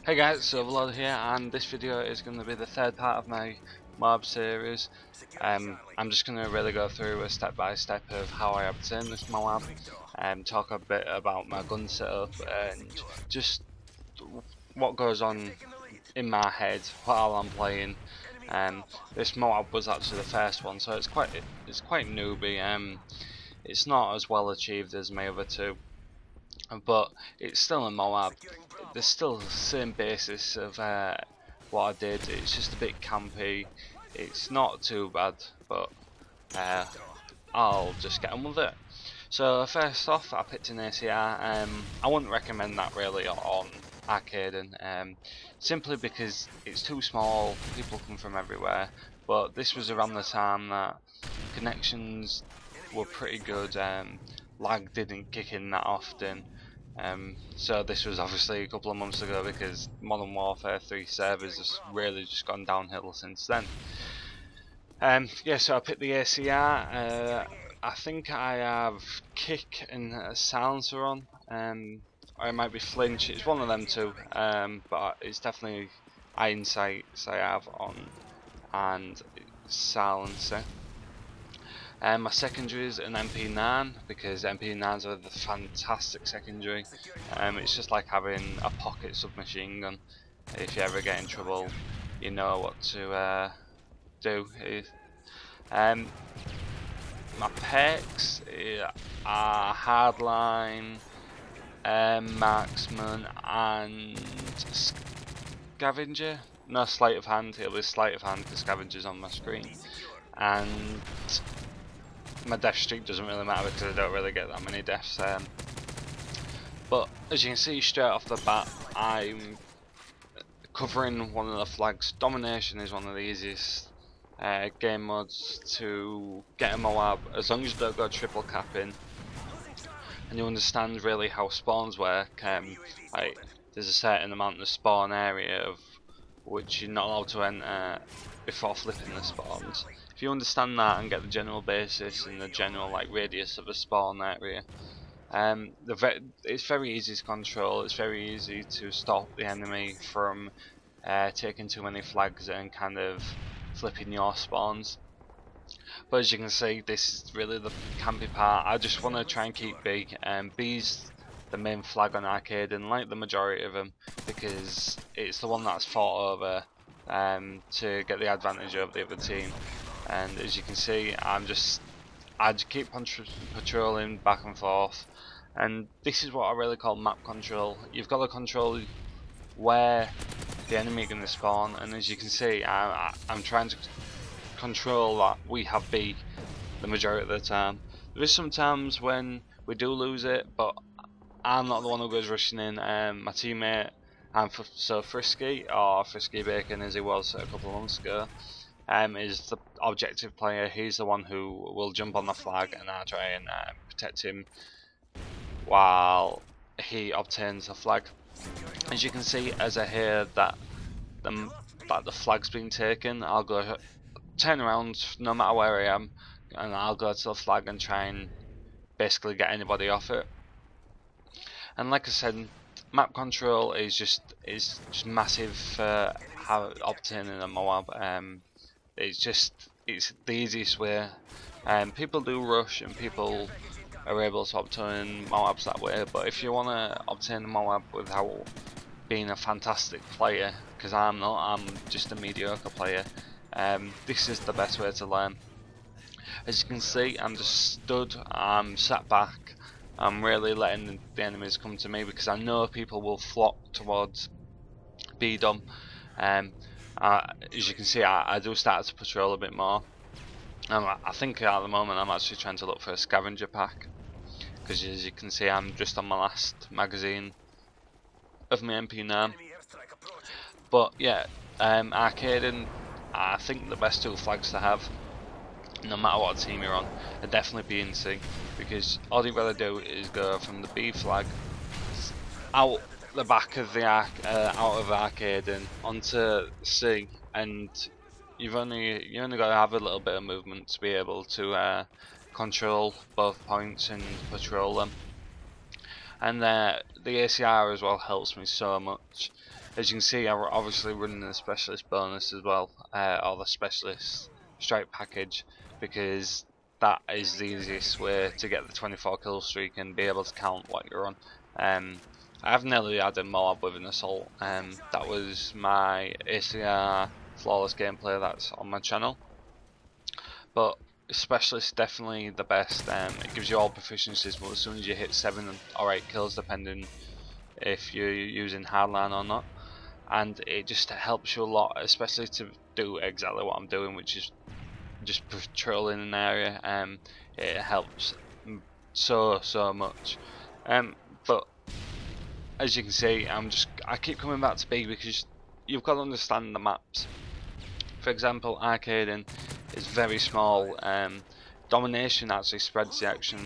Hey guys, so Overlord here, and this video is going to be the third part of my MOAB series. I'm just going to really go through a step by step of how I obtain this MOAB, and talk a bit about my gun setup and just what goes on in my head while I'm playing. This MOAB was actually the first one, so it's quite newbie. It's not as well achieved as MW3, but it's still a MOAB. There's still the same basis of what I did. It's just a bit campy. It's not too bad, but I'll just get on with it. So first off, I picked an ACR. I wouldn't recommend that really on arcading, simply because it's too small. People come from everywhere. But this was around the time that connections were pretty good. Lag didn't kick in that often. So this was obviously a couple of months ago, because Modern Warfare 3 servers has really just gone downhill since then. Yeah, so I picked the ACR. I think I have kick and a silencer on, or it might be flinch. It's one of them two, but it's definitely iron sights I have on and silencer. My secondary is an MP9, because MP9s are the fantastic secondary. It's just like having a pocket submachine gun. If you ever get in trouble, you know what to do. My perks are hardline, marksman, and scavenger. No, sleight of hand. It'll be sleight of hand because scavenger's on my screen. And my death streak doesn't really matter because I don't really get that many deaths. But as you can see straight off the bat, I'm covering one of the flags. Domination is one of the easiest game modes to get a MOAB, as long as you don't go triple capping and you understand really how spawns work. Like, there's a certain amount of spawn area of which you're not allowed to enter before flipping the spawns. If you understand that and get the general basis and the general radius of a spawn area, it's very easy to control. It's very easy to stop the enemy from taking too many flags and kind of flipping your spawns. But as you can see, this is really the campy part. I just want to try and keep B. B's the main flag on arcade, and like the majority of them, because it's the one that's fought over to get the advantage over the other team. And as you can see, I just keep patrolling back and forth, and this is what I really call map control. You've got to control where the enemy are going to spawn, and as you can see, I'm trying to control that we have B the majority of the time. There is some times when we do lose it, but I'm not the one who goes rushing in. My teammate, so Frisky, or Frisky Bacon as he was a couple of months ago, is the objective player. He's the one who will jump on the flag, and I try and protect him while he obtains the flag. As you can see, as I hear that the flag's been taken, I'll go turn around no matter where I am, and I'll go to the flag and try and basically get anybody off it. And like I said, map control is just massive for how obtaining a MOAB. It's the easiest way. People do rush and people are able to obtain MOABs that way, but if you want to obtain a MOAB without being a fantastic player, because I'm not, I'm just a mediocre player, this is the best way to learn. As you can see, I'm just stood, I'm sat back, I'm really letting the enemies come to me, because I know people will flock towards B-Dom. As you can see, I do start to patrol a bit more. I think at the moment I'm actually trying to look for a scavenger pack, because as you can see, I'm just on my last magazine of my MP9. But yeah, arcading, I think the best two flags to have, no matter what team you're on, are definitely B and C, because all you've got to do is go from the B flag out the back of the out of arcade and onto C, and you only got to have a little bit of movement to be able to control both points and patrol them. And the ACR as well helps me so much. as you can see, I'm obviously running the specialist bonus as well, or the specialist strike package, because that is the easiest way to get the 24 kill streak and be able to count what you're on. I've nearly had a MOAB with an assault. That was my ACR flawless gameplay that's on my channel. But specialist definitely the best. It gives you all proficiencies, but as soon as you hit 7 or 8 kills, depending if you're using hardline or not, and it just helps you a lot, especially to do exactly what I'm doing, which is just patrolling an area. It helps so much. But as you can see, I keep coming back to B because you've got to understand the maps. For example, arcading is very small. Domination actually spreads the action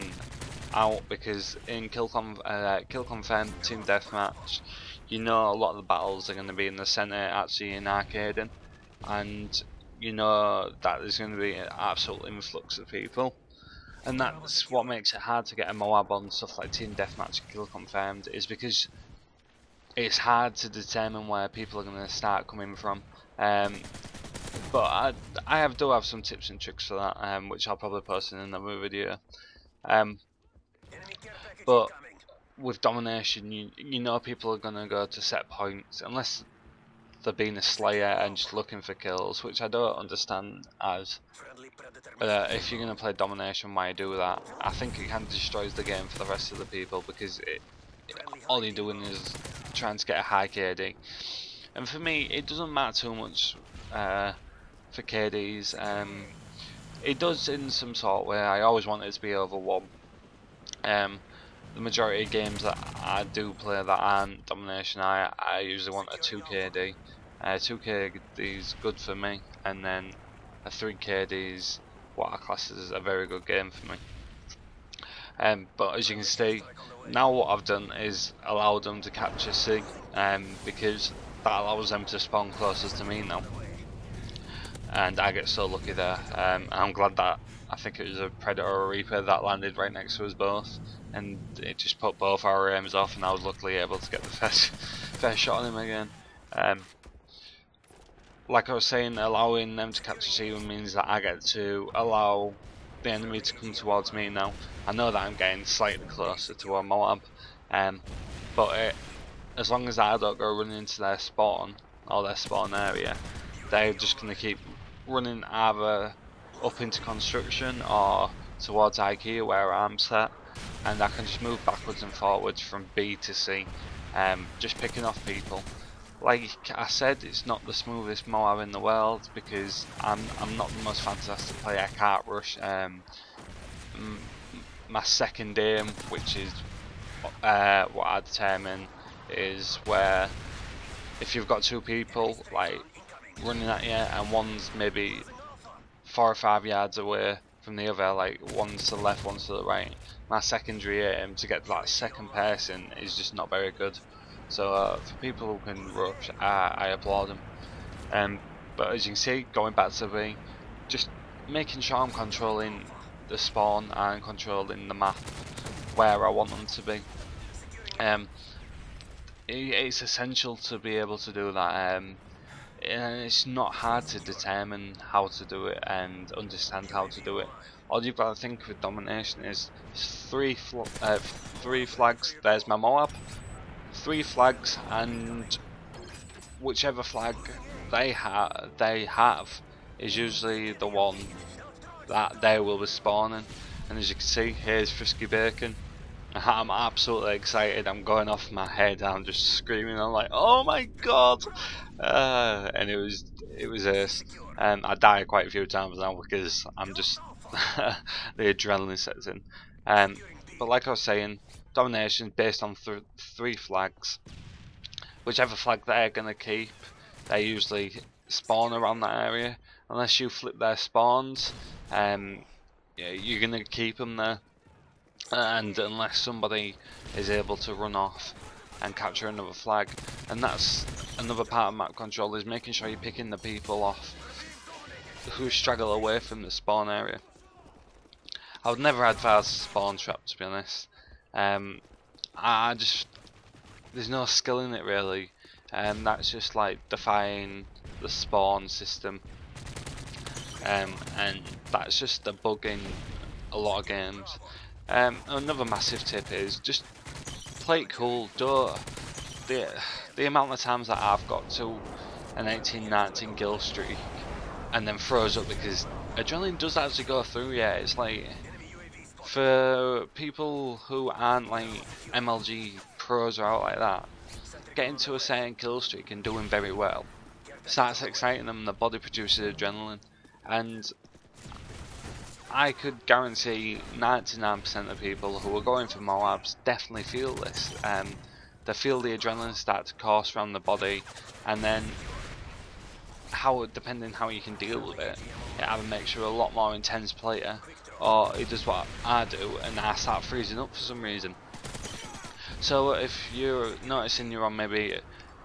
out, because in kill confirmed team deathmatch, you know a lot of the battles are going to be in the centre, actually in arcading, and you know that there's going to be an absolute influx of people, and that's what makes it hard to get a MOAB on stuff like team deathmatch and kill confirmed, is because it's hard to determine where people are going to start coming from. But I do have some tips and tricks for that, which I'll probably post in another video. But with domination, you know people are going to go to set points, unless they're being a slayer and just looking for kills, which I don't understand as. If you're going to play domination, why do that? I think it kind of destroys the game for the rest of the people, because all you're doing is trying to get a high KD. And for me, it doesn't matter too much for KDs. It does in some sort of way. I always want it to be over 1. The majority of games that I do play that aren't domination, I usually want a 2 KD. 2 KD is good for me, and then a 3 KD is what I class as a very good game for me. But as you can see, now what I've done is allowed them to capture C, because that allows them to spawn closest to me now, and I get so lucky there. I'm glad that, I think it was a Predator or a Reaper that landed right next to us both, and it just put both our aims off, and I was luckily able to get the first shot on him again. Like I was saying, allowing them to capture C means that I get to allow the enemy to come towards me now. I know that I'm getting slightly closer to a MOAB, but as long as I don't go running into their spawn or their spawn area, they're just going to keep running either up into construction or towards IKEA where I'm set, and I can just move backwards and forwards from B to C, just picking off people. Like I said, it's not the smoothest MOAB in the world, because I'm not the most fantastic player. I can't rush. My second aim, which is what I determine, is where if you've got 2 people like running at you, and one's maybe 4 or 5 yards away from the other, like one's to the left, one's to the right, my secondary aim to get that second person is just not very good. So for people who can rush, I applaud them. But as you can see, going back to B, just making sure I'm controlling the spawn and controlling the map where I want them to be. It's essential to be able to do that, and it's not hard to determine how to do it and understand how to do it. All you've got to think with domination is 3 flags. There's my MOAB. 3 flags, and whichever flag they have is usually the one that they will be spawning. And as you can see, here's Frisky Bacon. I'm absolutely excited. I'm going off my head. I'm just screaming. I'm like, oh my god! And it was ace. I died quite a few times now because I'm just the adrenaline sets in. But like I was saying, domination based on 3 flags. Whichever flag they're gonna keep, they usually spawn around that area. Unless you flip their spawns, you're gonna keep them there. And unless somebody is able to run off and capture another flag, and that's another part of map control, is making sure you're picking the people off who straggle away from the spawn area. I would never advise spawn trap, to be honest. There's no skill in it really. That's just like defying the spawn system, and that's just a bug in a lot of games. Another massive tip is just play it cool. Don't the amount of times that I've got to an 18-19 kill streak and then froze up because adrenaline does actually go through. Yeah, it's like, for people who aren't like MLG pros or out like that, getting to a certain kill streak and doing very well starts exciting them. The body produces adrenaline, and I could guarantee 99% of people who are going for MOABs definitely feel this. They feel the adrenaline start to course around the body, and then depending how you can deal with it, it either makes you a lot more intense player, or it does what I do and I start freezing up for some reason. So if you're noticing you're on maybe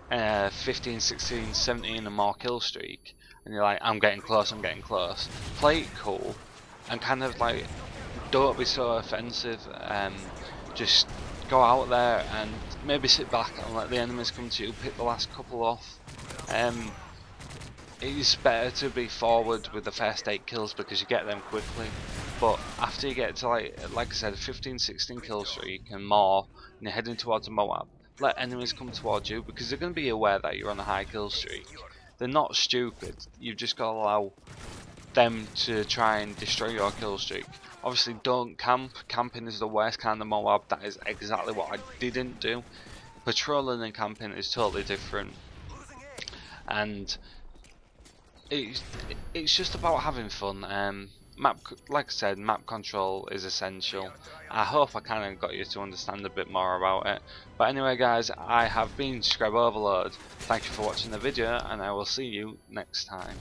15, 16, 17 and more kill streak, and you're like, I'm getting close, play it cool, and kind of like, don't be so offensive. Just go out there and maybe sit back and let the enemies come to you, pick the last couple off. It's better to be forward with the first 8 kills because you get them quickly, but after you get to like I said, 15, 16 kill streak and more, and you're heading towards a MOAB, let enemies come towards you because they're going to be aware that you're on a high kill streak. They're not stupid, you've just got to allow them to try and destroy your kill streak. Obviously don't camp. Camping is the worst kind of MOAB. That is exactly what I didn't do. Patrolling and camping is totally different, and it's just about having fun. Like I said, map control is essential. I hope I kind of got you to understand a bit more about it. But anyway guys, I have been Scrub Overload. Thank you for watching the video, and I will see you next time.